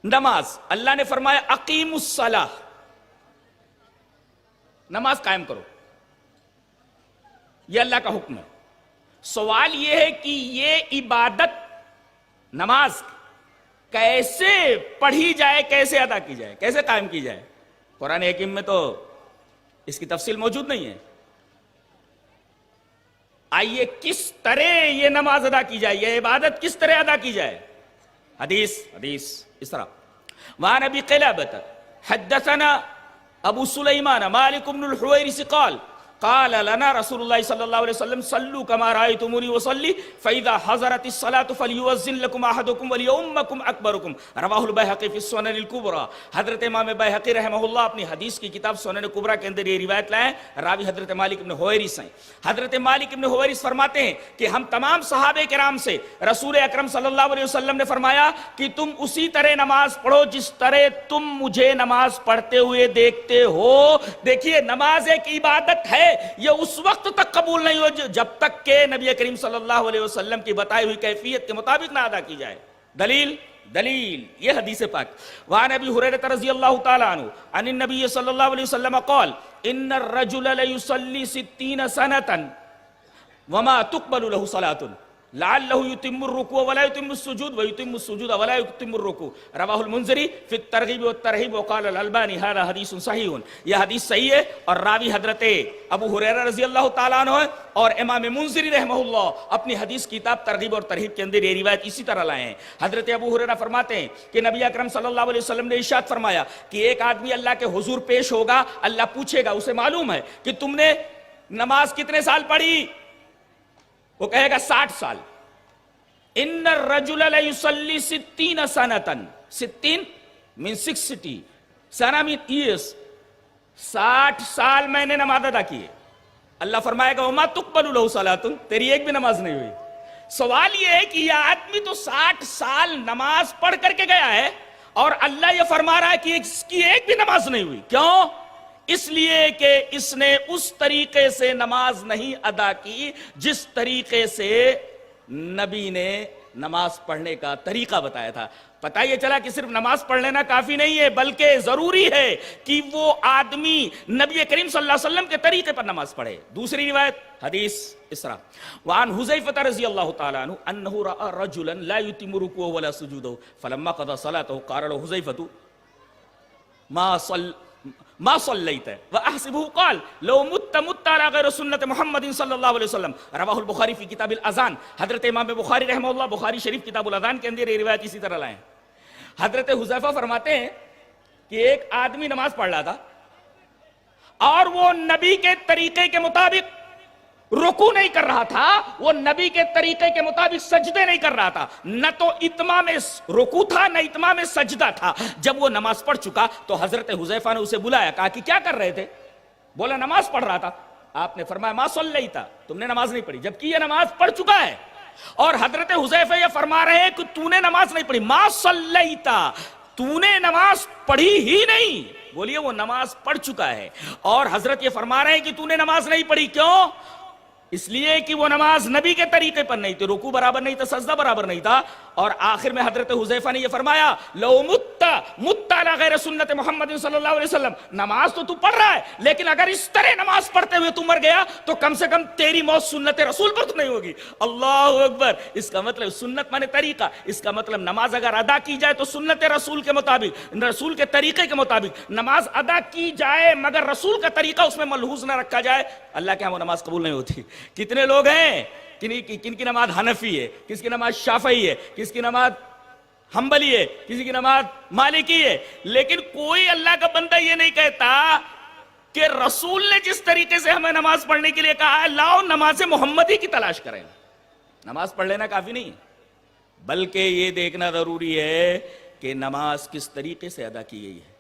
نماز اللہ نے فرمایا اقیم الصلاۃ، نماز قائم کرو، یہ اللہ کا حکم ہے۔ سوال یہ ہے کہ یہ عبادت نماز کیسے پڑھی جائے، کیسے ادا کی جائے، کیسے قائم کی جائے؟ قرآن حکیم میں تو اس کی تفصیل موجود نہیں ہے۔ آئیے کس طرح یہ نماز ادا کی جائے، یہ عبادت کس طرح ادا کی جائے؟ حدیث اس طرح وعن ابی قلابۃ حدثنا ابو سلیمان مالک بن الحویرث قال لنا رسول اللہ صلی اللہ علیہ وسلم صلوا كما رأيتموني اصلي فاذا حضرت الصلاة فليؤذن لكم احدكم وليؤمكم اکبركم رواہ البیہقی فی السنن الکبریٰ۔ حضرت امام بیہقی رحمہ اللہ اپنی حدیث کی کتاب سنن کبریٰ کے اندر یہ روایت لائے ہیں، راوی حضرت مالک بن حویرث ہیں۔ حضرت مالک بن حویرث فرماتے ہیں کہ ہم تمام صحابہ کرام سے رسول اکرم صلی اللہ علیہ وسلم نے فرمایا کہ تم اسی طرح نماز پڑھو جس طرح تم مجھے نماز پڑھتے ہوئے دیکھتے ہو۔ دیکھیے نماز ایک عبادت ہے، یہ اس وقت تک قبول نہیں ہو جب تک کہ نبی کریم صلی اللہ علیہ وسلم کی بتائی ہوئی کیفیت کے مطابق نہ ادا کی جائے۔ دلیل یہ حدیث پاک وعن ابی ہریرہ رضی اللہ تعالی عنہ عن النبی صلی اللہ علیہ وسلم قال ان الرجل لیصلی 60 سنة وما تقبل له صلاة لعلہ یتم الرکوع ولا یتم السجود ویتم السجود ولا یتم الرکوع رواہ المنذری فی الترغیب والترہیب وقال الالبانی ھذا حدیث صحیح۔ یہ حدیث صحیح ہے اور راوی حضرت ابو ہریرہ رضی اللہ تعالیٰ عنہ اور امام منذری رحمہ اللہ اپنی حدیث کتاب ترغیب اور ترہیب کے اندر یہ روایت اسی طرح لائے ہیں۔ حضرت ابو ہریرہ فرماتے ہیں کہ نبی اکرم صلی اللہ علیہ وسلم نے ارشاد فرمایا کہ ایک آدمی اللہ کے حضور پیش ہوگا، اللہ پوچھے گا، اسے معلوم ہے کہ تم نے نماز کتنے سال پڑھی؟ وہ کہے گا 60 سال۔ ان الرجل لیصلی 60 سنة 60 من 60 سنہ من ایئرس 60 سال میں نے نماز ادا کی ہے۔ اللہ فرمائے گا وما تقبل له صلاۃ، تیری ایک بھی نماز نہیں ہوئی۔ سوال یہ ہے کہ یہ آدمی تو 60 سال نماز پڑھ کر کے گیا ہے اور اللہ یہ فرما رہا ہے کہ اس کی ایک بھی نماز نہیں ہوئی۔ کیوں؟ اس لیے کہ اس نے اس طریقے سے نماز نہیں ادا کی جس طریقے سے نبی نے نماز پڑھنے کا طریقہ بتایا تھا۔ پتہ یہ چلا کہ صرف نماز پڑھ لینا کافی نہیں ہے، بلکہ ضروری ہے کہ وہ آدمی نبی کریم صلی اللہ علیہ وسلم کے طریقے پر نماز پڑھے۔ دوسری روایت حدیث اسرا وعن حذیفہ رضی اللہ تعالی عنہ انہ رأى رجلا لا يتم رکوعه ولا سجوده فلما قضى صلاته قال له حذیفہ ما صلیت واحسبه قال لو مت على غیر سنت محمد صلی اللہ علیہ وسلم رواہ البخاری فی کتاب الاذان۔ حضرت امام بخاری رحمہ اللہ بخاری شریف کتاب الاذان کے اندر یہ روایت اسی طرح لائے ہیں۔ حضرت حذیفہ فرماتے ہیں کہ ایک آدمی نماز پڑھ رہا تھا اور وہ نبی کے طریقے کے مطابق رکوع نہیں کر رہا تھا، وہ نبی کے طریقے کے مطابق سجدے نہیں کر رہا تھا، نہ تو اتمام رکوع تھا نہ اتمام سجدہ تھا۔ جب وہ نماز پڑھ چکا تو حضرت حذیفہ نے اسے بلایا، کہا کہ کیا کر رہے تھے؟ بولا نماز پڑھ رہا تھا۔ آپ نے فرمایا ما صلیت، تم نے نماز نہیں پڑھی، جبکہ یہ نماز پڑھ چکا ہے۔ اور حضرت حذیفہ یہ فرما رہے ہیں کہ تو نے نماز نہیں پڑھی، ما صلیت، تو نے نماز پڑھی ہی نہیں۔ بولیے وہ نماز پڑھ چکا ہے اور حضرت یہ فرما رہے ہیں کہ تو نے نماز نہیں پڑھی۔ کیوں؟ اس لیے کہ وہ نماز نبی کے طریقے پر نہیں تھی، رکوع برابر نہیں تھا، سجدہ برابر نہیں تھا۔ اور آخر میں حضرت حذیفہ نے یہ فرمایا لو مت علی غیر سنت محمد صلی اللہ علیہ وسلم، نماز تو پڑھ رہا ہے لیکن اگر اس طرح نماز پڑھتے ہوئے تو مر گیا تو کم سے کم تیری موت سنت رسول پر تو نہیں ہوگی۔ اللہ اکبر۔ اس کا مطلب سنت مانے طریقہ، اس کا مطلب نماز اگر ادا کی جائے تو سنت رسول کے مطابق، رسول کے طریقے کے مطابق نماز ادا کی جائے مگر رسول کا طریقہ اس میں ملحوظ نہ رکھا جائے، اللہ کے ہاں وہ نماز قبول نہیں ہوتی۔ کتنے لوگ ہیں کن کی نماز حنفی ہے، کس کی نماز شافعی ہے، کس کی نماز حنبلی ہے، کسی کی نماز مالکی ہے، لیکن کوئی اللہ کا بندہ یہ نہیں کہتا کہ رسول نے جس طریقے سے ہمیں نماز پڑھنے کے لیے کہا ہے لاؤ نماز محمدی کی تلاش کریں۔ نماز پڑھ لینا کافی نہیں بلکہ یہ دیکھنا ضروری ہے کہ نماز کس طریقے سے ادا کی گئی ہے۔